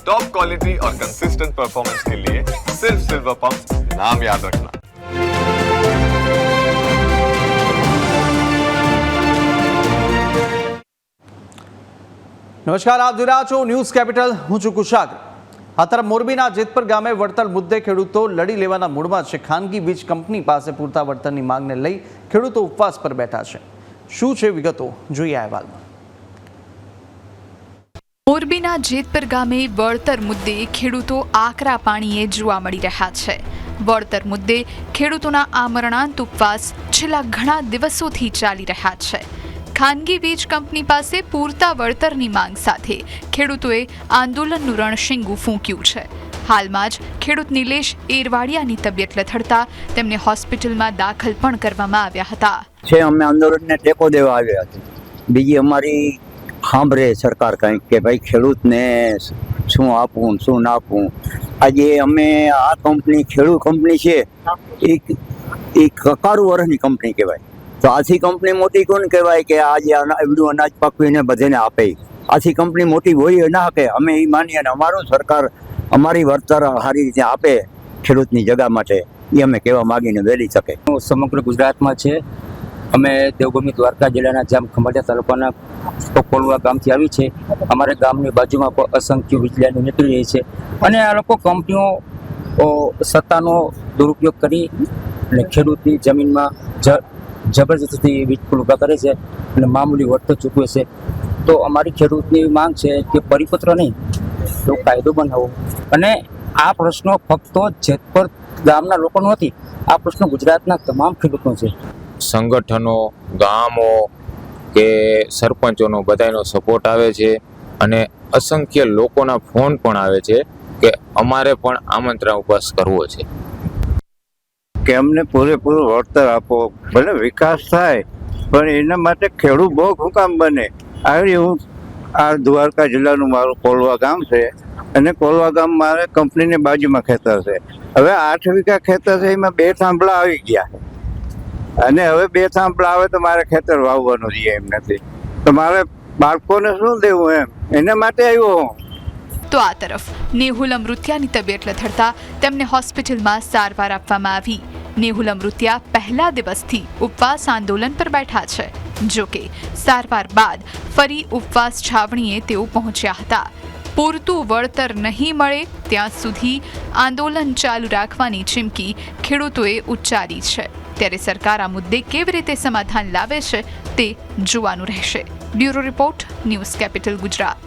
Top quality और consistent performance के लिए सिर्फ सिल्वर पंप नाम याद रखना। નમસ્કાર, આપ જોઈ રહ્યા છો ન્યૂઝ કેપિટલ. હું છું કુશાગ્ર. આ તરફ મોરબીના જેતપર ગામે વળતર મુદ્દે ખેડૂતો લડી લેવાના મૂડમાં છે. ખાનગી વીજ કંપની પાસે પૂરતા વળતરની માંગને લઈ ખેડૂતો ઉપવાસ પર બેઠા છે. શું છે વિગતો, જોઈએ અહેવાલમાં. મોરબીના જેતપર ગામે વળતર મુદ્દે ખેડૂતો આકરા પાણીએ જોવા મળી રહ્યા છે. વળતર મુદ્દે ખેડૂતોના આમરણાંત ઉપવાસ છેલ્લા ઘણા દિવસોથી ચાલી રહ્યા છે. ખાનગી વીજ કંપની પાસે પૂરતા વળતરની માંગ સાથે ખેડૂતોએ આંદોલનનું રણશીંગું ફૂંક્યું છે. હાલમાં જ ખેડૂત નિલેશ એરવાડિયાની તબિયત લથડતા તેમને હોસ્પિટલમાં દાખલ પણ કરવામાં આવ્યા હતા. અમે આંદોલનને ટેકો દેવા આવ્યા હતા. બીજી અમારી સાંભળે સરકાર કંઈક કે ભાઈ ખેડૂતને શું આપવું શું ના આપવું. આજે અમે આ કંપની ખેડૂત કંપની છે, એ કકારું વર્ષની કંપની કહેવાય. તો આથી કંપની મોટી કોણ કહેવાય કે આજે એવડું અનાજ પકવીને બધાને આપે. આથી કંપની મોટી હોય ના કે અમે એ માનીએ અને અમારું સરકાર અમારી વળતર સારી રીતે આપે ખેડૂતની જગા માટે, એ અમે કહેવા માગીને વહેલી શકે. સમગ્ર ગુજરાતમાં છે. અમે દેવભૂમિ દ્વારકા જિલ્લાના જામ ખંભાળિયા તાલુકાના કોલવા ગામથી આવી છે. અમારા ગામની બાજુમાં પણ અસંખ્ય વીજ લાઈનો નીકળી રહી છે અને આ લોકો કંપનીઓ સત્તાનો દુરુપયોગ કરી અને ખેડૂતની જમીનમાં જબરજસ્તી વીજ પુલ ઊભા કરે છે અને મામૂલી વળતર ચૂકવે છે. તો અમારી ખેડૂતની માંગ છે કે પરિપત્ર નહીં તો કાયદો બનાવો. અને આ પ્રશ્નો ફક્ત જેતપર ગામના લોકોનો નથી, આ પ્રશ્નો ગુજરાતના તમામ ખેડૂતનો છે. સંગઠનો, ગામો કે સરપંચોનો બધાનો સપોર્ટ આવે છે અને અસંખ્ય લોકોના ફોન પણ આવે છે કે અમારે પણ આમંત્રણ ઉપવાસ કરવો છે કે અમને પૂરેપૂરું વળતર આપો. ભલે વિકાસ થાય પણ એના માટે ખેડૂત બહુ હુકામ બને. આવી હું આ દ્વારકા જિલ્લાનું મારું કોલવા ગામ છે અને કોલવા ગામ મારે કંપનીની બાજુમાં ખેતર છે. હવે 8 વીઘા ખેતર છે, એમાં 2 થાંભલા આવી ગયા અને હવે 2 થાંભલા આવે તો મારે ખેતર વાવવાનું છે એમ નથી. તો મારે બાળકોને શું દેવું એના માટે આવ્યો હું. તો આ તરફ નેહુલ અમૃતિયાની તબિયત લથડતા તેમને હોસ્પિટલમાં સારવાર આપવામાં આવી. નેહુલ અમૃતિયા પહેલા દિવસથી ઉપવાસ આંદોલન પર બેઠા છે. જોકે સારવાર બાદ ફરી ઉપવાસ છાવણીએ તેઓ પહોંચ્યા હતા. પૂરતું વળતર નહીં મળે ત્યાં સુધી આંદોલન ચાલુ રાખવાની ચીમકી ખેડૂતોએ ઉચ્ચારી છે. ત્યારે સરકાર આ મુદ્દે કેવી રીતે સમાધાન લાવે છે તે જોવાનું રહેશે. Bureau report, news capital Gujarat.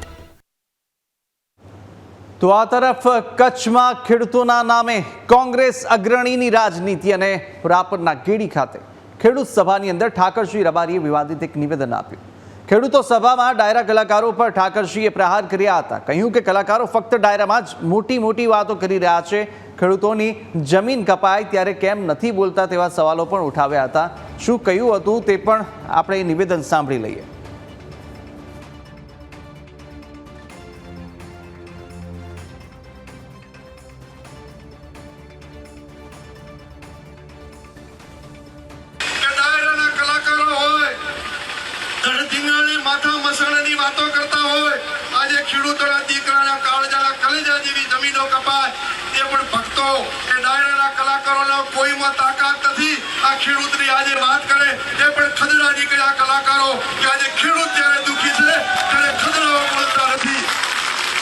તો આ તરફ કચ્છમાં ખેડૂતોના નામે કોંગ્રેસ અગ્રણીની રાજનીતિ અને રાપરના ગેડી ખાતે ખેડૂત સભાની અંદર ઠાકરસિંહ રબારીએ વિવાદિત એક નિવેદન આપ્યું. ખેડૂતો સભામાં ડાયરા કલાકારો પર ઠાકરસિંહે પ્રહાર કર્યા હતા. કહ્યું કે કલાકારો ફક્ત ડાયરામાં જ મોટી મોટી વાતો કરી રહ્યા છે. ખેડૂતોની જમીન કપાય ત્યારે કેમ નથી બોલતા તેવા સવાલો પણ ઉઠાવ્યા હતા. શું કહ્યું હતું તે પણ આપણે નિવેદન સાંભળી લઈએ. વાતો કરતા હોય, આજે ખેડૂતોના દીકરાના કાળજાના કલેજા જેવી જમીનો કપાય તે પણ ભક્તો કે ડાયરાના કલાકારોનો કોઈમાં તાકાત નથી આ ખેડૂતની આજે વાત કરે તે પણ ખદડા નીકળ્યા કલાકારો કે આજે ખેડૂત જ્યારે દુઃખી છે ત્યારે ખદડાઓ બોલતા નથી.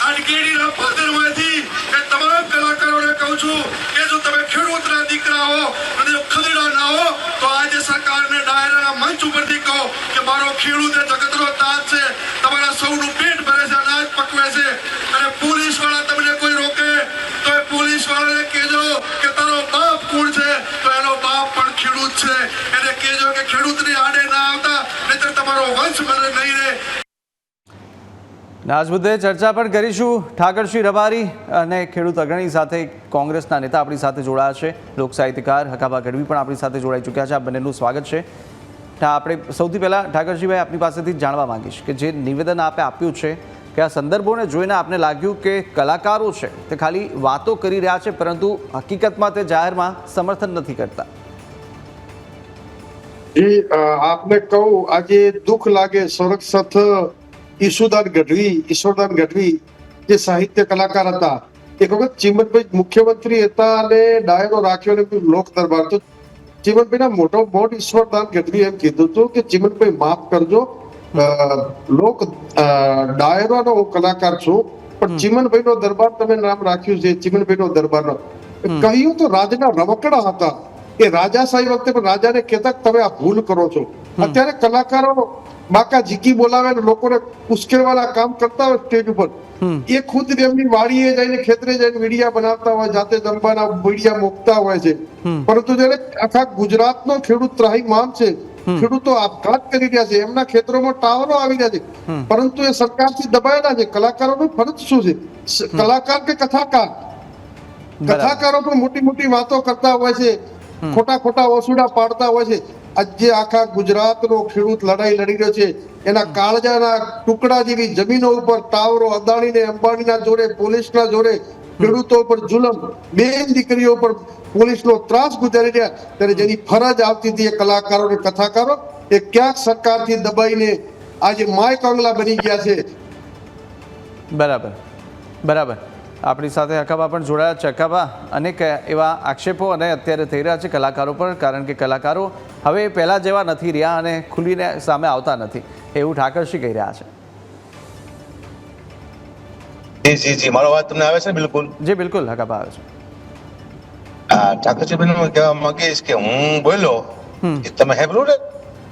અડકેડીના પાદરમાંથી એ તમામ કલાકારોને કહું છું કે જો તમે ખેડૂતના દીકરા હો અને જો ખદડા ના હો તો આજે સરકારને ડાયરાના મંચ ઉપરથી કહો કે મારો ખેડૂત એ જગતનો તાજ છે, તમારા સૌનું પેટ ભરે છે, અનાજ પકવે છે. અને પોલીસ વાળા તમને કોઈ રોકે તો એ પોલીસ વાળાને કહેજો કે તારો બાપ કોણ છે તો એનો બાપ પણ ખેડૂત છે. એને કહેજો કે ખેડૂતની આડે ના આવતા નહીતર તમારો વંશ મને નહીં રહે. આજ મુદ્દે ચર્ચા પણ કરીશું. ઠાકરસિંહ રબારી અને ખેડૂત અગ્રણી સાથે કોંગ્રેસના નેતા આપણી સાથે જોડાયા છે. લોક સાહિત્યકાર હકાભા ગઢવી પણ આપણી સાથે જોડાઈ ચૂક્યા છે. આ બંનેનું સ્વાગત છે. આપણે સૌથી પહેલાં ઠાકરસિંહભાઈ આપની પાસેથી જાણવા માંગીશ કે જે નિવેદન આપે આપ્યું છે કે આ સંદર્ભોને જોઈને આપને લાગ્યું કે કલાકારો છે તે ખાલી વાતો કરી રહ્યા છે પરંતુ હકીકતમાં તે જાહેરમાં સમર્થન નથી કરતા. આપને કહું, આજે દુઃખ લાગે સ્વર્ગસ્થ ઈશ્વરદાન ગઢવી જે સાહિત્ય કલાકાર હતા, એક વખત ચીમનભાઈ મુખ્યમંત્રી હતા અને ડાયરો રાખ્યો ને લોક દરબાર. તો ચીમનભાઈના મોટ ઈશ્વરદાન ગઢવી એમ કીધું હતું કે ચીમનભાઈ માફ કરજો, લોક ડાયરાનો હું કલાકાર છું, પણ ચીમનભાઈનો દરબાર તમે નામ રાખ્યું છે, ચીમનભાઈનો દરબારનો. કહ્યું તો રાજના રમકડા હતા. એ રાજાશાહી વખતે પણ રાજાને કહેતા કે તમે આ ભૂલ કરો છો. અત્યારે કલાકારો બાકા ઝીકી બોલાવે ને લોકોને ઉશ્કેરવાના કામ કરતા હોય સ્ટેજ ઉપર, એ ખુદ એમની વાડીએ જઈને ખેતરે જઈને વીડિયા બનાવતા હોય, જાતે જમવાના વીડિયા મૂકતા હોય છે. પરંતુ જયારે આખા ગુજરાતનો ખેડૂત ત્રાહિમામ છે, ખેડૂતો આપઘાત કરી રહ્યા છે, એમના ખેતરોમાં ટાવરો આવી રહ્યા છે, પરંતુ એ સરકારથી દબાયેલા છે. કલાકારોનું ફરજ શું છે? કલાકાર કે કથાકાર? કથાકારો પણ મોટી મોટી વાતો કરતા હોય છે, ખોટા ઓસુડા પાડતા હોય છે. આજે આખા ગુજરાતનો ખેડૂત લડાઈ લડી રહ્યો છે. એના કાળજાના ટુકડા જેવી જમીનો ઉપર ટાવરો અદાણીને અંબાણીના જોડે, પોલીસના જોડે ખેડૂતો પર જુલમ, બેન દીકરીઓ પર પોલીસનો ત્રાસ ગુજારી રહ્યા. ત્યારે જેની ફરજ આવતી હતી એ કલાકારો અને કથાકારો, એ ક્યાંક સરકારથી દબાઈને આજે માય કંગલા બની ગયા છે. બરાબર. આપણી સાથે હકાબા પણ જોડાયા છે. હકાબા, અનેક એવા આક્ષેપો અને અત્યારે થઈ રહ્યા છે કલાકારો પર, કારણ કે કલાકારો હવે પહેલા જેવા નથી રહ્યા અને ખુલીને સામે આવતા નથી, એવું ઠાકરસિંહ કહી રહ્યા છે. જી મારો અવાજ તમને આવે છે? બિલકુલ જી બિલકુલ હકાબા આવે છે. હા, ઠાકરસિંહભાઈ હું કહેવા માંગીશ કે હું બોલ્યો કે તમે સાંભળ્યું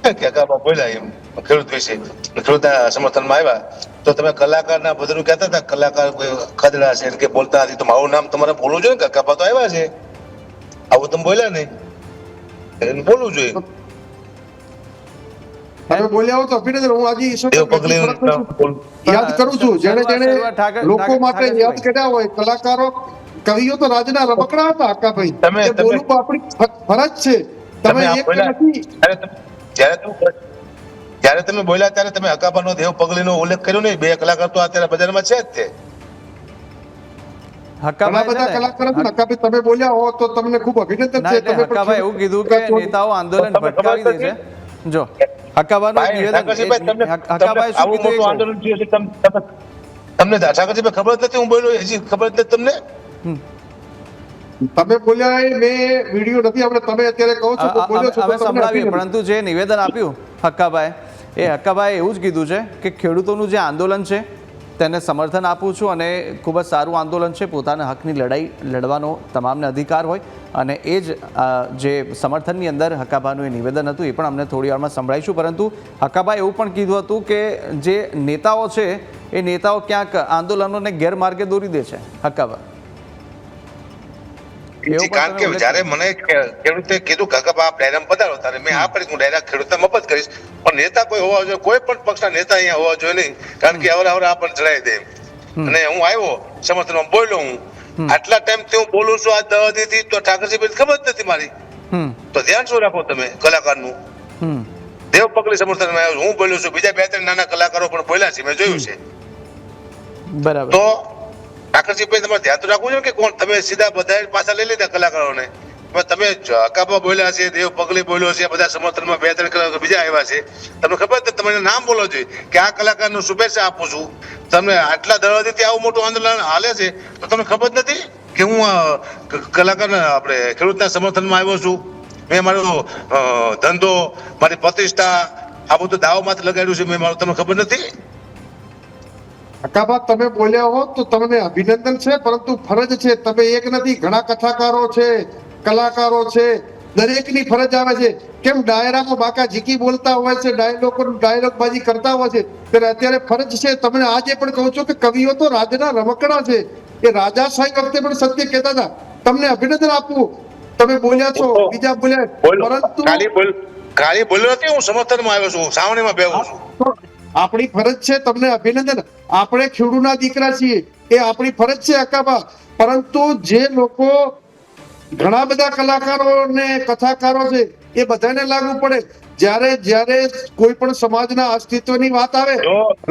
ને કે હકાબા બોલ્યા એમ ખેડૂત વિશે, ખેડૂતના સમર્થનમાં આવ્યા, તો તમે કલાકારના બધું કહેતા હતા કલાકાર ખદડા છે કે બોલતા નથી, તો મારું નામ તમારે બોલવું જોઈએ ને, હકાબા તો આવ્યા છે, આવું તમે બોલ્યા નહીં, બોલવું જોઈએ. તમે બોલ્યા હો તો અભિનંદન. હું આજે યાદ કરું છું, જેને લોકો માટે યાદ કર્યા હોય કલાકારો. કવિઓ તો રાજના રમકડા હતા હકાભાઈ. બોલવું આપણી ફરજ છે. તમે એક નથી. જ્યારે તમે બોલ્યા ત્યારે તમે હકાબાનો દેવ પગલીનો ઉલ્લેખ કર્યો નહીં. બે કલાકાર તો અત્યારે બજારમાં છે જ તે. ઘણા બધા કલાકારો છે. હકાભાઈ તમે બોલ્યા હો તો તમને ખૂબ અભિનંદન છે. હકાભાઈ એવું કીધું કે નેતાઓ આંદોલન ભટકાવી દે છે. જો હકાબાનું નિવેદન, હકાભાઈ શું કીધું આંદોલન થયું છે તમને ઠાકરજીભાઈ ખબર જ નથી? હું બોલ્યો હજી ખબર જ નથી તમને? તમે બોલ્યા એ મેં વિડિયો નથી આપણે, તમે અત્યારે કહો છો તો બોલ્યો છો હવે સંભળાવીએ. પરંતુ જે નિવેદન આપ્યું હક્કાભાઈ, એ હક્કાભાઈ એવું જ કીધું છે કે ખેડૂતોનું જે આંદોલન છે તેને સમર્થન આપું છું અને ખૂબ જ સારું આંદોલન છે, પોતાના હકની લડાઈ લડવાનો તમામને અધિકાર હોય, અને એ જ જે સમર્થનની અંદર હક્કાભાઈનું એ નિવેદન હતું એ પણ અમને થોડી વારમાં સંભળાઈશું. પરંતુ હક્કાભાઈ એવું પણ કીધું હતું કે જે નેતાઓ છે એ નેતાઓ ક્યાંક આંદોલનોને ગેરમાર્ગે દોરી દે છે. હક્કાભાઈ કારણ કે જયારે મને ખેડૂતે કીધું કે આપ ડાયરામ પધારો, ત્યારે મેં આ પડી હું ડાયરા ખેડૂતને મફત કરીશ, પણ નેતા કોઈ હોવા જોઈએ, કોઈ પણ પક્ષના નેતા અહીંયા હોવા જોઈએ નહીં, કારણ કે અવર આ પણ ચડાવી દે. અને હું આવ્યો સમર્થનમાં બોલ્યો, હું આટલા ટાઈમ થી હું બોલું છું આ દહથી, તો ઠાકરજીભાઈ ખબર જ નથી મારી. તો ધ્યાન શું રાખો તમે કલાકારનું? દેવ પગલી સમર્થનમાં આવ્યો, હું બોલ્યો છું, બીજા 2-3 નાના કલાકારો પણ બોલ્યા છે, મેં જોયું છે. બરાબર. તો ઠાકરજીભાઈ તમારે ધ્યાન તો રાખવું જોઈએ કે કોણ તમે સીધા બધા પાછા લઈ લીધા કલાકારોને. તમે હકાબા બોલ્યા છે, દેવ પગલી બોલ્યો છે, બધા સમર્થનમાં 2-3 કલાકાર બીજા આવ્યા છે, તમને ખબર છે? તમારે નામ બોલવો જોઈએ કે આ કલાકારનું શુભેચ્છા આપું છું. તમને આટલા દરવાજેથી આવું મોટું આંદોલન હાલે છે તો તમને ખબર નથી કે હું કલાકારના આપણે ખેડૂતના સમર્થનમાં આવ્યો છું, મેં મારો ધંધો, મારી પ્રતિષ્ઠા આ બધું દાવમાંથી લગાડ્યું છે મેં મારું, તમને ખબર નથી? હકાબા તમે બોલ્યા હો તો તમને અભિનંદન છે, પરંતુ ફરજ છે. તમે એક નથી, ઘણા કથાકારો છે, કલાકારો છે, દરેકની ફરજ આવે છે. કેમ ડાયરામાં બાકા ઝીકી બોલતા હોય છે, ડાયલોગબાજી કરતા હોય છે, ત્યારે અત્યારે ફરજ છે. તમને આજે પણ કહું છું કે કવિઓ તો રાજના રમકડા છે. એ રાજાશાહી વખતે પણ સત્ય કહેતા હતા. તમને અભિનંદન આપવું, તમે બોલ્યા છો, બીજા બોલ્યા, પરંતુ ખાલી બોલ્યો નથી, હું સમર્થનમાં આવ્યો છું, સાવણીમાં બેહું છું. આપણી ફરજ છે. તમને અભિનંદન. આપણે ખેડૂતના દીકરા છીએ, એ આપણી ફરજ છે હકાબા. પરંતુ જે લોકો, ઘણા બધા કલાકારો ને કથાકારો છે, એ બધાને લાગુ પડે. જ્યારે કોઈ પણ સમાજના અસ્તિત્વની વાત આવે,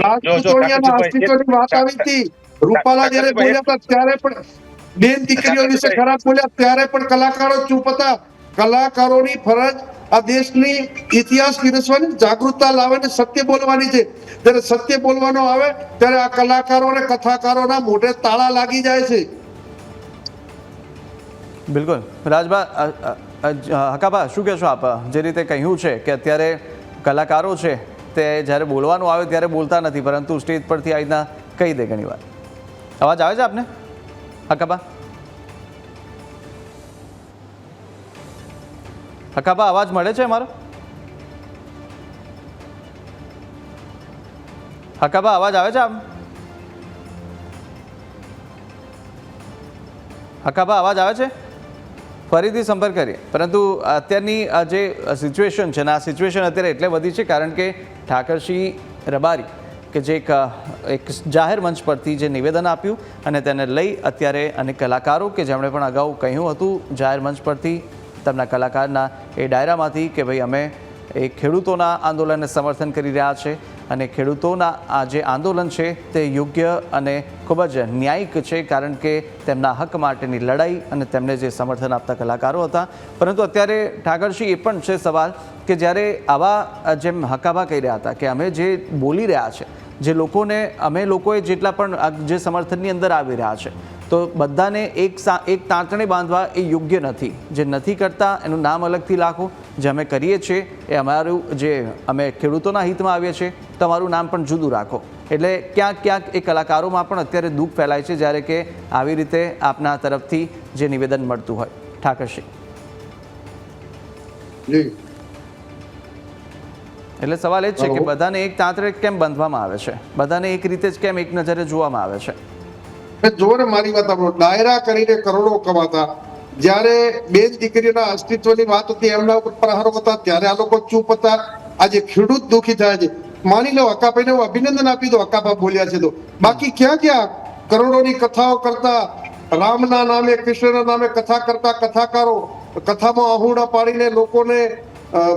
રાજપૂતોડિયાના અસ્તિત્વની વાત આવી હતી, રૂપાલા જયારે બોલ્યા હતા ત્યારે પણ, બેન દીકરીઓ વિશે ખરાબ બોલ્યા ત્યારે પણ કલાકારો ચૂપ હતા. કલાકારોની ફરજ આ દેશની ઇતિહાસ પીરસવાની, જાગૃતતા લાવવાની, સત્ય બોલવાની છે. જ્યારે સત્ય બોલવાનો આવે ત્યારે આ કલાકારો અને કથાકારોના મોઢે તાળા લાગી જાય છે. બિલકુલ રાજભા, હકાભા શું કહેશો આપ? જે રીતે કહ્યું છે કે અત્યારે કલાકારો છે તે જ્યારે બોલવાનું આવે ત્યારે બોલતા નથી, પરંતુ સ્ટેજ પરથી આ રીતના કહી દે ઘણી વાર. અવાજ આવે છે આપને હકાભા? હકાભા અવાજ મળે છે મારો? હકાભા અવાજ આવે છે આપ? હકાભા અવાજ આવે છે? ફરીથી સંપર્ક કરીએ. પરંતુ અત્યારની આ જે સિચ્યુએશન છે ને, આ સિચ્યુએશન અત્યારે એટલે વધી છે કારણ કે ઠાકરસિંહ રબારી કે જે એક જાહેર મંચ પરથી જે નિવેદન આપ્યું અને તેને લઈ અત્યારે અનેક કલાકારો કે જેમણે પણ અગાઉ કહ્યું હતું જાહેર મંચ પરથી તેમના કલાકારના એ ડાયરામાંથી કે ભાઈ અમે એ ખેડૂતોના આંદોલનને સમર્થન કરી રહ્યા છે અને ખેડૂતોના આ જે આંદોલન છે તે યોગ્ય અને ખૂબ જ ન્યાયિક છે કારણ કે તેમના હક માટેની લડાઈ અને તેમને જે સમર્થન આપતા કલાકારો હતા. પરંતુ અત્યારે ઠાકરસિંહ એ પણ છે સવાલ કે જ્યારે આવા જેમ હકાભા કહી રહ્યા હતા કે અમે જે બોલી રહ્યા છે, જે લોકોને અમે લોકોએ જેટલા પણ જે સમર્થનની અંદર આવી રહ્યા છે તો બધાને એક તાંતણે બાંધવા એ યોગ્ય નથી. જે નથી કરતા એનું નામ અલગથી રાખો, જે અમે કરીએ છીએ એ અમારું જે અમે ખેડૂતોના હિતમાં આવીએ છીએ તમારું નામ પણ જુદું રાખો. એટલે ક્યાંક ક્યાંક એ કલાકારોમાં પણ અત્યારે દુઃખ ફેલાય છે જ્યારે કે આવી રીતે આપના તરફથી જે નિવેદન મળતું હોય. ઠાકરસિંહ, એટલે સવાલ એ જ છે કે બધાને એક તાંતરે કેમ બાંધવામાં આવે છે, બધાને એક રીતે જ કેમ એક નજરે જોવામાં આવે છે? જો ને મારી વાત આપણો ડાયરા કરીને કરોડો કમાતા, જ્યારે બેન દીકરીઓના અસ્તિત્વની વાત હતી એમના ઉપર પ્રહારો હતા ત્યારે આ લોકો ચૂપ હતા. આજે ખેડૂત દુઃખી થાય છે. માની લો હકાભાઈને હું અભિનંદન આપી દો, હકાભા બોલ્યા છે તો બાકી ક્યાં ક્યાં કરોડોની કથાઓ કરતા, રામના નામે કૃષ્ણના નામે કથા કરતા કથાકારો, કથામાં આહુડા પાડીને લોકોને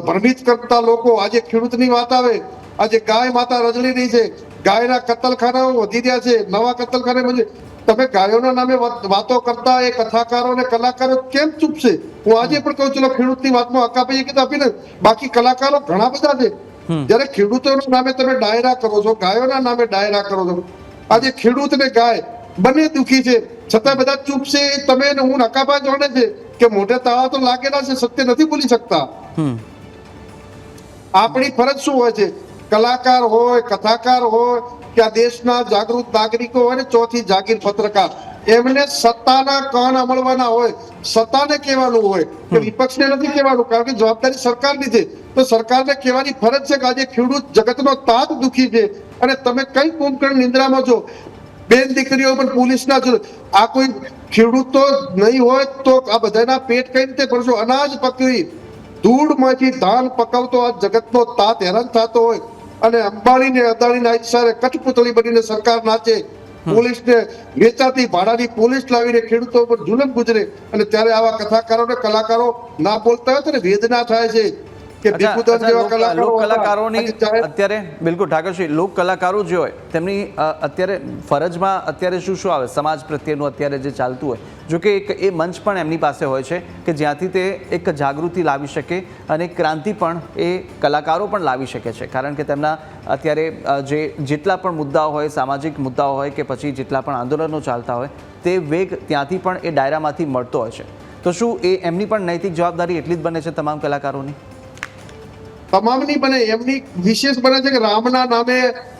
ભ્રમિત કરતા લોકો, આજે ખેડૂતની વાત આવે, આજે ગાય માતા રજળી રહી છે, ગાયના કતલખાનાઓ વધી રહ્યા છે, નવા કતલખાને. તમે ગાયોના નામે વાતો કરતા એ કથાકારો અને કલાકારો કેમ ચૂપ છે? હું આજે પણ કહું છું ખેડૂતની વાતમાં હકાભાઈએ કીધું આપીને, બાકી કલાકારો ઘણા બધા છે. જયારે ખેડૂતોના નામે તમે ડાયરા કરો છો, ગાયોના નામે ડાયરા કરો છો, આજે ખેડૂત ને ગાય બંને દુઃખી છે છતાં બધા ચૂપ છે. તમે હું હકાભા જાણે છે કે મોઢે તાળા તો લાગેલા છે, સત્ય નથી બોલી શકતા. આપણી ફરજ શું હોય છે? કલાકાર હોય, કથાકાર હોય કે આ દેશના જાગૃત નાગરિકો હોય ને, ચોથી જાગીર પત્રકાર, એમને સત્તાના કાન અમળવાના હોય, સત્તાને કહેવાનું હોય કે વિપક્ષને નથી કહેવાનું, કારણ કે જવાબદારી સરકારની છે. તો સરકારને કહેવાની ફરજ છે કે આજે ખેડૂત જગતનો તાત દુઃખી છે અને તમે કઈ કુંભકર્ણ નિંદ્રામાં છો. બેન દીકરીઓ પણ પોલીસના છો. આ કોઈ ખેડૂતો નહીં હોય તો આ બધાના પેટ કઈ રીતે ભરશો? અનાજ પકવી ધૂળમાંથી ધાન પકવતો આ જગતનો તાત હેરાન થતો હોય અને અંબાણી ને અદાણી ના ઈશારે કઠપુતળી બનીને સરકાર નાચે, પોલીસને વેચાતી ભાડાની પોલીસ લાવીને ખેડૂતો પર જુલમ ગુજરે, અને ત્યારે આવા કથાકારો ને કલાકારો ના બોલતા હોય તો વેદના થાય છે કે ભીખુદાસ જેવા કલાકારોની અત્યારે બિલકુલ ઠાકરસિંહ, લોક કલાકારો જે હોય તેમની અત્યારે ફરજમાં અત્યારે શું શું આવે સમાજ પ્રત્યેનું અત્યારે જે ચાલતું હોય? જો કે એક એ મંચ પણ એમની પાસે હોય છે કે જ્યાંથી તે એક જાગૃતિ લાવી શકે અને ક્રાંતિ પણ એ કલાકારો પણ લાવી શકે છે, કારણ કે તેમના અત્યારે જેટલા પણ મુદ્દાઓ હોય, સામાજિક મુદ્દાઓ હોય કે પછી જેટલા પણ આંદોલનો ચાલતા હોય તે વેગ ત્યાંથી પણ એ ડાયરામાંથી મળતો હોય છે. તો શું એ એમની પણ નૈતિક જવાબદારી એટલી જ બને છે તમામ કલાકારોની? તમામની બને, એમની વિશેષ બને છે કે રામના નામે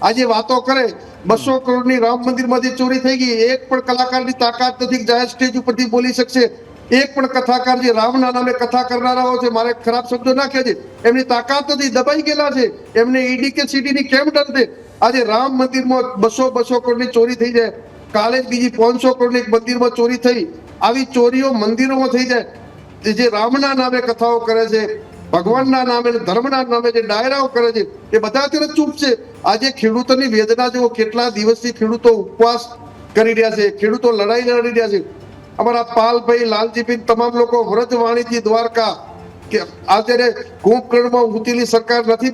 આજે વાતો કરે. 200 કરોડની રામ મંદિરમાંથી ચોરી થઈ ગઈ, એક પણ કલાકારની તાકાત નથી જાહેર સ્ટેજ ઉપરથી બોલી શકશે. એક પણ કથાકાર જે રામના નામે કથા કરનારાઓ છે, મારે ખરાબ શબ્દો નાખ્યા છે, એમની તાકાત નથી, દબાઈ ગયેલા છે. એમને ઈડી કે સીડીની કેમ ડર છે? આજે રામ મંદિરમાં 200 કરોડની ચોરી થઈ જાય, કાલે બીજી 500 કરોડની મંદિરમાં ચોરી થઈ. આવી ચોરીઓ મંદિરોમાં થઈ જાય. જે રામના નામે કથાઓ કરે છે, ભગવાનના નામે, ધર્મના નામે જે ડાયરાઓ કરે છે, એ બધા અત્યારે ચૂપ છે. આજે ખેડૂતોની વેદના જુઓ, કેટલા દિવસથી ખેડૂતો ઉપવાસ કરી રહ્યા છે, ખેડૂતો લડાઈ લડી રહ્યા છે. અમારા પાલભાઈ, લાલજીભાઈ, તમામ લોકો વ્રજવાણીથી દ્વારકા કે અત્યારે કુંભકર્ણમાં ઉતેલી સરકાર નથી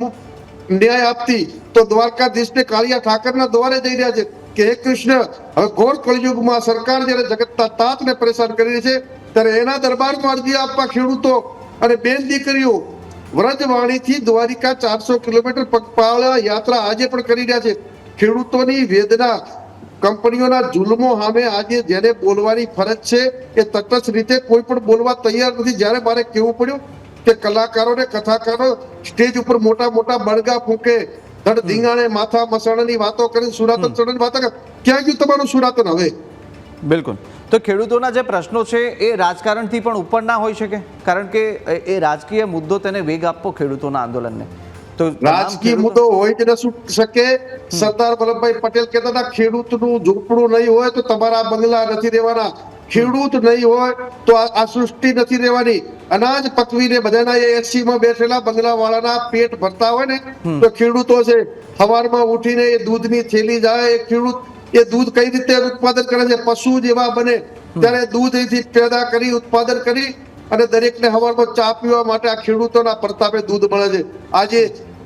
ન્યાય આપતી તો દ્વારકાધીશને કાળિયા ઠાકરના દ્વારે જઈ રહ્યા છે કે હે કૃષ્ણ, હવે ઘોર કળિયુગમાં સરકાર જયારે જગતના તાતને પરેશાન કરી રહી છે ત્યારે એના દરબારમાં અરજી આપવા ખેડૂતો અને બેન દીકરીઓ વ્રજવાણીથી દ્વારિકા 400 કિલોમીટર પગપાળા યાત્રા આજે પણ કરી રહ્યા છે. ખેડૂતોની વેદના, કંપનીઓના જુલ્મો સામે આજે જેને બોલવાની ફરજ છે એ તટસ્થ રીતે કોઈ પણ બોલવા તૈયાર નથી. જ્યારે મારે કહેવું પડ્યું કે કલાકારો ને કથાકારો સ્ટેજ ઉપર મોટા મોટા બળગા ફૂંકે, ધડ ધીંગાણે માથા મસાણાની વાતો કરી, સુરાતન ચડની વાતો કરે, ક્યાં ગયું તમારું સુરાતન હવે? બિલકુલ. તો ખેડૂતોના જે પ્રશ્નો છે એ રાજકારણથી પણ ઉપર ના હોઈ શકે, કારણ કે એ રાજકીય મુદ્દો તેને વેગ આપવો ખેડૂતોના આંદોલનને. તો રાજકીય મુદ્દો હોય જ ન શકે. સરદાર વલ્લભભાઈ પટેલ કહેતા હતા ખેડૂતનું ઝૂંપડું નહીં હોય તો તમારા બંગલા નથી રહેવાના, ખેડૂત નહીં હોય તો આ સૃષ્ટિ નથી રહેવાની. અનાજ પકવીને બધાના એસી માં બેઠેલા બંગલા વાળાના પેટ ભરતા હોય ને તો ખેડૂતો છે. સવારમાં ઉઠીને એ દૂધની થેલી જાય, એ ખેડૂત એ દૂધ કઈ રીતે ઉત્પાદન કરે છે, પશુ જેવા બને ત્યારે દૂધ અહીંથી પેદા કરી ઉત્પાદન કરી અને દરેકને સવારમાં ચા પીવા માટે આ ખેડૂતોના પ્રતાપે દૂધ મળે છે. આજે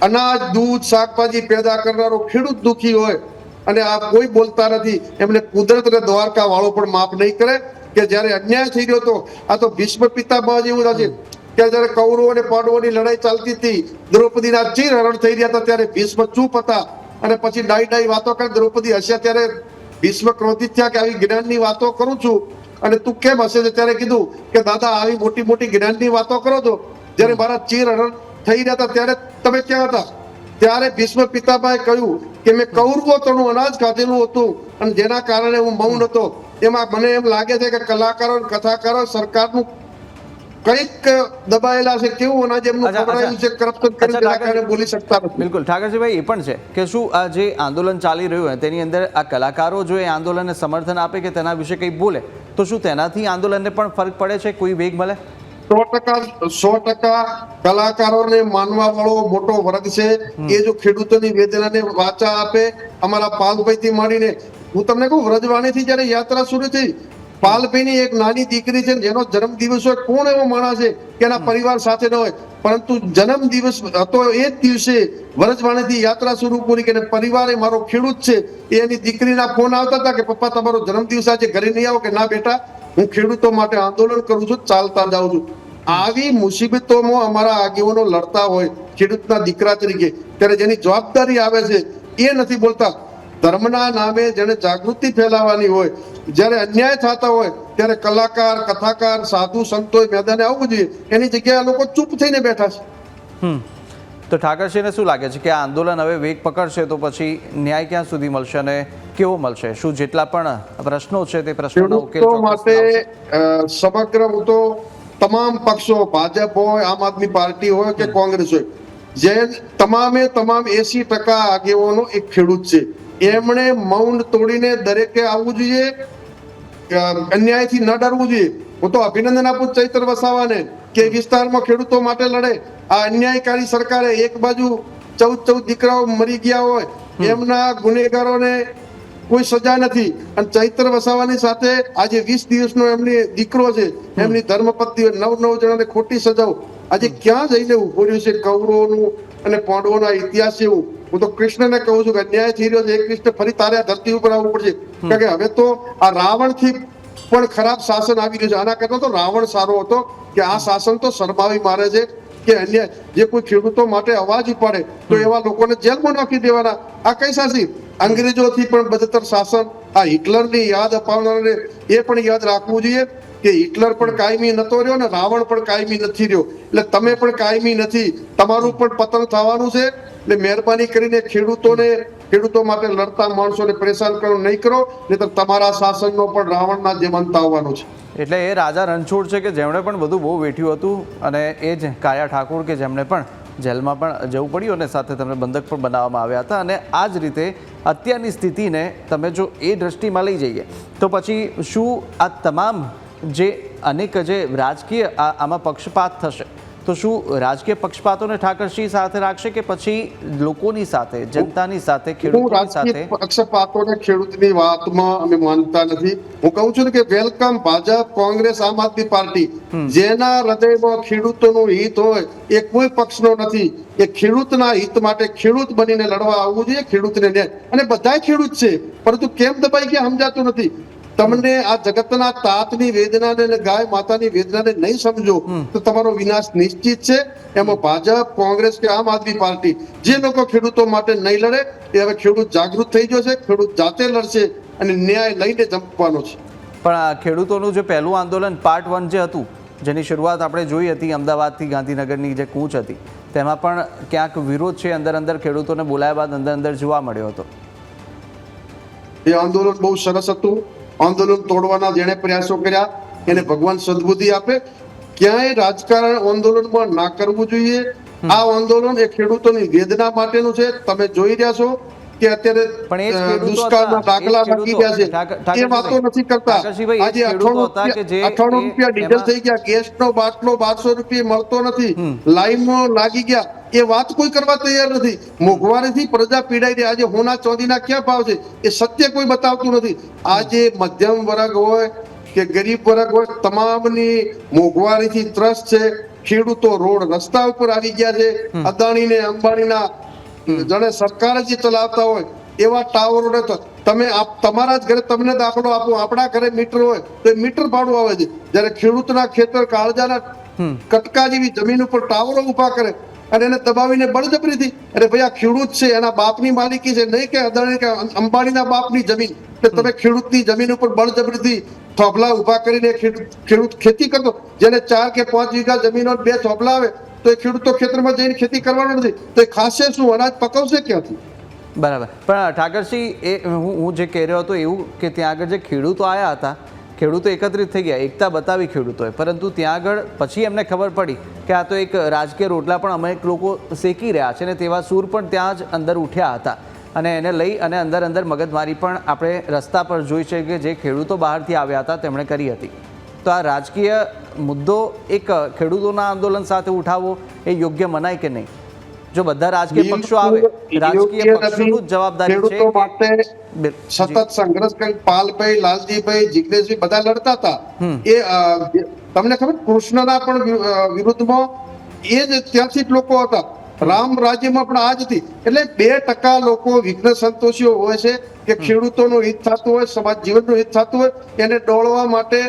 અનાજ, દૂધ, શાકભાજી પેદા કરનારો ખેડૂત દુખી હોય અને આ કોઈ બોલતા નથી. એમને કુદરત અને દ્વારકા વાળો પણ માફ નહીં કરે કે જ્યારે અન્યાય થઈ ગયો હતો. આ તો ભીષ્મ પિતામહ જેવું છે કે જ્યારે કૌરવો અને પાંડવોની લડાઈ ચાલતી હતી, દ્રૌપદીના ચીર હરણ થઈ રહ્યા હતા ત્યારે ભીષ્મ ચૂપ હતા અને પછી ડાઈ વાતો કરી દ્રૌપદી હસ્યા ત્યારે ભીષ્મ ક્રોધિત થયા કે આવી જ્ઞાનની વાતો કરું છું અને તું કેમ હસે છે? ત્યારે કીધું કે દાદા આવી મોટી મોટી જ્ઞાનની વાતો કરો છો, જ્યારે મારા ચીર હરણ થઈ રહ્યા હતા ત્યારે તમે ક્યાં હતા? ત્યારે ભીષ્મ પિતામહે કહ્યું કે મેં કૌરવો તણું અનાજ ખાધેલું હતું અને જેના કારણે હું મૌન હતો. એમાં મને એમ લાગે છે કે કલાકારો અને કથાકારો સરકારનું કંઈક દબાયેલા છે. કેવું અનાજ એમનું ખવડાવ્યું છે, કરપ્શન કરી જેના કારણે બોલી શકતા નથી. બિલકુલ ઠાકરજીભાઈ, એ પણ છે કે શું આ જે આંદોલન ચાલી રહ્યું હોય તેની અંદર આ કલાકારો જો એ આંદોલનને સમર્થન આપે કે તેના વિશે કંઈ બોલે તો શું તેનાથી આંદોલનને પણ ફરક પડે છે, કોઈ વેગ મળે? 100% કલાકારોને માનવા વાળો મોટો વર્ગ છે. એ જો ખેડૂતોની વેદનાને વાચા આપે, અમારા પાલભાઈ થી માંડીને હું તમને કહું, વ્રજવાણીથી જયારે યાત્રા શરૂ થઈ, પાલભાઈની એક નાની દીકરી છે જેનો જન્મ દિવસ હોય, કોણ એવો માણસ છે કે એના પરિવાર સાથે ન હોય, પરંતુ જન્મ દિવસ હતો એ જ દિવસે વ્રજવાણીથી યાત્રા શરૂ પૂરી કરીને પરિવારે મારો ખેડૂત છે એની દીકરીના ફોન આવતા હતા કે પપ્પા તમારો જન્મ દિવસ આજે ઘરે નહીં આવો? કે ના બેટા, હું ખેડૂતો માટે આંદોલન કરું છું, ચાલતા જાઉં છું. આવી મુસીબતોમાં અમારા આગેવાનો લડતા હોય ખેડૂતના દીકરા તરીકે, ત્યારે જેની જવાબદારી આવે છે એ નથી બોલતા. ધર્મના નામે જેને જાગૃતિ ફેલાવવાની હોય, જ્યારે અન્યાય થતા હોય ત્યારે કલાકાર, કથાકાર, સાધુ સંતો મેદાને આવવું જોઈએ. એની જગ્યાએ લોકો ચૂપ થઈને બેઠા છે. તો ઠાકરજીને શું લાગે છે કે આ આંદોલન હવે વેગ પકડશે તો પછી ન્યાય ક્યાં સુધી મળશે અને કેવો મળશે? શું જેટલા પણ પ્રશ્નો છે તે પ્રશ્નોનો ઉકેલ ખેડૂતો માટે સમગ્ર હું તો તમામ પક્ષો, ભાજપ હોય, આમ આદમી પાર્ટી હોય કે કોંગ્રેસ હોય, જે તમામ 80% આગેવાનો એક ખેડૂત છે. એમણે મૌન તોડીને દરેકે આવવું જોઈએ, અન્યાયથી ન ડરવું જોઈએ. હું તો અભિનંદન આપું ચૈત્ર વસાવાને કે વિસ્તારમાં ખેડૂતો માટે લડે. આ અન્યાયકારી સરકારે એક બાજુ 14 દીકરાઓ મરી ગયા હોય, એમના ગુનેગારોને કોઈ સજા નથી, અને ચૈત્ર વસાવાની સાથે આજે 20 દિવસનો એમની દીકરો છે, એમની ધર્મપત્ની 9 જણાને ખોટી સજાઓ. આજે ક્યાં જઈને ઉભો રહ્યું છે કૌરવોનું અને પાંડવોના ઇતિહાસ? એવું હું તો કૃષ્ણને કહું છું કે અન્યાય થઈ રહ્યો છે, એ કૃષ્ણ ફરી તારે આ ધરતી ઉપર આવવું પડશે, કારણ કે હવે તો આ રાવણથી પણ ખરાબ શાસન આવી રહ્યું છે. આના કરતા તો રાવણ સારો હતો કે આ શાસન તો શરમાવી મારે છે કે અન્યાય જે કોઈ ખેડૂતો માટે અવાજ ઉપાડે તો એવા લોકોને જેલમાં નાખી દેવાના. આ કઈ શાસન? અંગ્રેજોથી પણ બદતર શાસન. આ હિટલરની યાદ અપાવનારને એ પણ યાદ રાખવું જોઈએ કે હિટલર પણ કાયમી નતો રહ્યો ને રાવણ પણ કાયમી નથી રહ્યો. એટલે તમે પણ કાયમી નથી, તમારું પણ પતન થવાનું છે. એટલે મહેરબાની કરીને ખેડૂતો માટે લડતા માણસોને પરેશાન કરો નહીં કરો, નહીં તો તમારા શાસનનો પણ રાવણના જેમ અંત આવવાનો છે. એટલે એ રાજા રણછોડ છે કે જેમણે પણ બધું બહુ વેઠ્યું હતું, અને એ જ કાયા ઠાકોર કે જેમણે પણ જેલમાં પણ જવું પડ્યું અને સાથે તમને બંધક પણ બનાવવામાં આવ્યા હતા. અને આ જ રીતે અત્યારની સ્થિતિને તમે જો એ દ્રષ્ટિમાં લઈ જઈએ તો પછી શું આ તમામ જે અનેક જે રાજકીય આમાં પક્ષપાત થશે તો શું રાજકીય પક્ષપાતોને ઠાકરસિંહ સાથે રાખશે કે પછી લોકોની સાથે, જનતાની સાથે, ખેડૂતોની સાથે? પક્ષપાતોને ખેડૂતની વાતમાં અમે માનતા નથી. હું કહું છું કે વેલકમ ભાજપ, કોંગ્રેસ, આમ આદમી પાર્ટી, જેના હૃદયમાં ખેડૂતોનું હિત હોય એ કોઈ પક્ષનો નથી. એ ખેડૂતના હિત માટે ખેડૂત બનીને લડવા આવવું જોઈએ, ખેડૂતને ન્યાય. અને બધાય ખેડૂત છે, પરંતુ કેમ દબાઈ ગયા સમજાતું નથી. તમને આ જગતના તાતની વેદનાને અને ગાય માતાની વેદનાને નહીં સમજો તો તમારો વિનાશ નિશ્ચિત છે. એમાં ભાજપ, કોંગ્રેસ કે આમ આદમી પાર્ટી જે લોકો ખેડૂતો માટે નહીં લડે એ હવે ખેડૂત જાગૃત થઈ ગયો છે. ખેડૂત જાતે લડશે અને ન્યાય લઈને જંપવાનો છે. પણ આ ખેડૂતોનું જે પહેલું આંદોલન પાર્ટ 1 જે હતું, જેની શરૂઆત આપણે જોઈ હતી અમદાવાદથી ગાંધીનગરની જે કૂચ હતી, તેમાં પણ ક્યાંક વિરોધ છે, અંદર ખેડૂતોને બોલાયા બાદ અંદર જોવા મળ્યો હતો. એ આંદોલન બહુ સરસ હતું. આંદોલન તોડવાના જેણે પ્રયાસો કર્યા એને ભગવાન સદબુદ્ધિ આપે. ક્યાંય રાજકારણ આંદોલનમાં ના કરવું જોઈએ. આ આંદોલન એ ખેડૂતોની વેદના માટેનું છે. તમે જોઈ રહ્યા છો કે અત્યારે પણ એ જ ખેડૂતો દુષ્કાળના હતા, દાખલા એ જ લાગી ખેડૂતો, ગયા છે. એ વાતો નથી કરતા. ઠાકરસિંહભાઈ, એ જ આજે ખેડૂતો હતા કે જે 98 રૂપિયા ડીઝલ થઈ ગયા, ગેસનો બાટલો 1200 રૂપિયા મળતો નથી, લાઈનમાં લાગી ગયા. એ વાત કોઈ કરવા તૈયાર નથી. મોંઘવારીથી પ્રજા પીડાઈ રહી. આજે હોના ચાંદીના ક્યાં ભાવ છે એ સત્ય કોઈ બતાવતું નથી. આજે મધ્યમ વર્ગ હોય કે ગરીબ વર્ગ હોય, તમામની મોંઘવારીથી ત્રસ્ત છે. ખેડૂતો રોડ રસ્તા ઉપર આવી ગયા છે. અદાણી ને અંબાણીના જાણે સરકાર જ ચલાવતા હોય એવા ટાવરો તો તમે તમારા જ ઘરે તમને દાખલો આપો, આપણા ઘરે મીટર હોય તો એ મીટર ભાડું આવે છે. જ્યારે ખેડૂતના ખેતર કાળજાના કટકા જેવી જમીન ઉપર ટાવરો ઉભા કરે અને એને દબાવીને બળજબરીથી, અરે ભાઈ આ ખેડૂત છે, એના બાપની માલિકી છે, નહીં કે અદાણી કે અંબાણીના બાપની જમીન. તમે ખેડૂતની જમીન ઉપર બળજબરીથી થોભલા ઉભા કરીને ખેડૂત ખેતી કરતો. જેને 4 કે 5 વીઘા જમીન હોય, 2 થોભલા આવે તો એ ખેડૂતો ખેતરમાં જઈને ખેતી કરવાનો નથી તો એ ખાશે શું? અનાજ પકવશે ક્યાંથી? બરાબર. પણ ઠાકરસિંહ, એ હું જે કહી રહ્યો હતો એવું કે ત્યાં આગળ જે ખેડૂતો આવ્યા હતા, ખેડૂતો એકત્રિત થઈ ગયા, એકતા બતાવી ખેડૂતોએ, પરંતુ ત્યાં આગળ પછી એમને ખબર પડી કે આ તો એક રાજકીય રોટલા પણ અનેક લોકો શેકી રહ્યા છે, ને તેવા સૂર પણ ત્યાં જ અંદર ઉઠ્યા હતા. અને એને લઈ અને અંદર મગજમારી પણ આપણે રસ્તા પર જોઈ છે કે જે ખેડૂતો બહારથી આવ્યા હતા તેમણે કરી હતી. તો આ રાજકીય મુદ્દો એક ખેડૂતોના આંદોલન સાથે ઉઠાવવો એ યોગ્ય મનાય કે નહીં? જો બધા રાજકીય પક્ષો આવે, રાજકીય પક્ષોનું જ જવાબદારી છે ખેડૂતો માટે સતત સંઘર્ષ કરી. પાલભાઈ, લાલજીભાઈ, જિગ્નેશભાઈ બધા લડતા હતા. એ તમને ખબર કૃષ્ણના પણ વિરુદ્ધમાં એ જ ત્યાંથી જ લોકો હતા. રામ રાજ્યમાં પણ આ જ હતી. એટલે 2% લોકો વિઘ્ન સંતોષીઓ હોય છે કે ખેડૂતોનું હિત થતું હોય, સમાજ જીવનનું હિત થતું હોય, એને ડોળવા માટે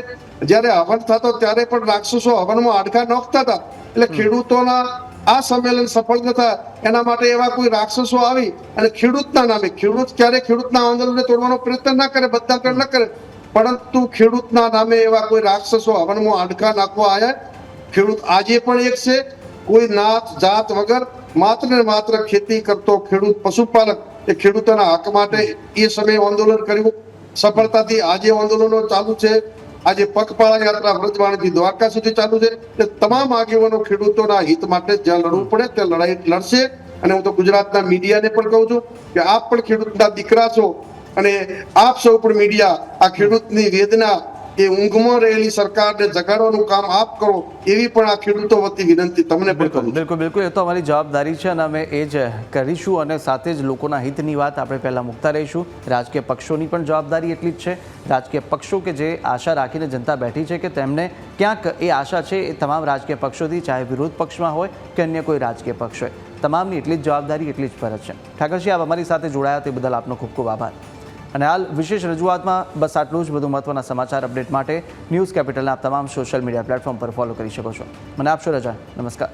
જ્યારે હવન થતો ત્યારે પણ રાક્ષસો હવનમાં હાડકા નોખતા હતા. એટલે ખેડૂતોના આ સંમેલન સફળ ન થાય એના માટે એવા કોઈ રાક્ષસો આવી અને ખેડૂતના નામે, ખેડૂત ક્યારે ખેડૂતના આંદોલનને તોડવાનો પ્રયત્ન ના કરે, બધા ન કરે, પરંતુ ખેડૂતના નામે એવા કોઈ રાક્ષસો હવનમાં હાડકા નાખવા આવ્યા. ખેડૂત આજે પણ એક છે. કોઈ નાત જાત વગર માત્ર ને માત્ર ખેતી કરતો ખેડૂત, પશુપાલક એ ખેડૂતોના હક માટે એ સમયે આંદોલન કર્યું સફળતાથી. આજે આંદોલનો ચાલુ છે. આજે પગપાળા યાત્રા વ્રજવાણીથી દ્વારકા સુધી ચાલુ છે. તમામ આગેવાનો ખેડૂતોના હિત માટે જ્યાં લડવું પડે ત્યાં લડાઈ લડશે. અને હું તો ગુજરાતના મીડિયાને પણ કહું છું કે આપ પણ ખેડૂતના દીકરા છો અને આપ સૌ પણ મીડિયા આ ખેડૂતની વેદના, એ ઊંઘમાં રહેલી સરકારને જગાડવાનું કામ આપ કરો એવી પણ આ ખેડૂતો વતી વિનંતી તમને પણ કરું. બિલકુલ, એ તો અમારી જવાબદારી છે અને અમે એ જ કરીશું. અને સાથે જ લોકોના હિતની વાત આપણે પહેલાં મૂકતા રહીશું. રાજકીય પક્ષોની પણ જવાબદારી એટલી જ છે. રાજકીય પક્ષો કે જે આશા રાખીને જનતા બેઠી છે કે તેમને ક્યાંક એ આશા છે, એ તમામ રાજકીય પક્ષોથી, ચાહે વિરોધ પક્ષમાં હોય કે અન્ય કોઈ રાજકીય પક્ષ હોય, તમામની એટલી જ જવાબદારી, એટલી જ ફરજ છે. ઠાકરસિંહ, આપ અમારી સાથે જોડાયા તે બદલ આપનો ખૂબ ખૂબ આભાર. અને હાલ વિશેષ રજૂઆતમાં બસ આટલું જ. વધુ મહત્વના સમાચાર અપડેટ માટે ન્યૂઝ કેપિટલના તમામ સોશિયલ મીડિયા પ્લેટફોર્મ પર ફોલો કરી શકો છો. મને આપશો રજા. નમસ્કાર.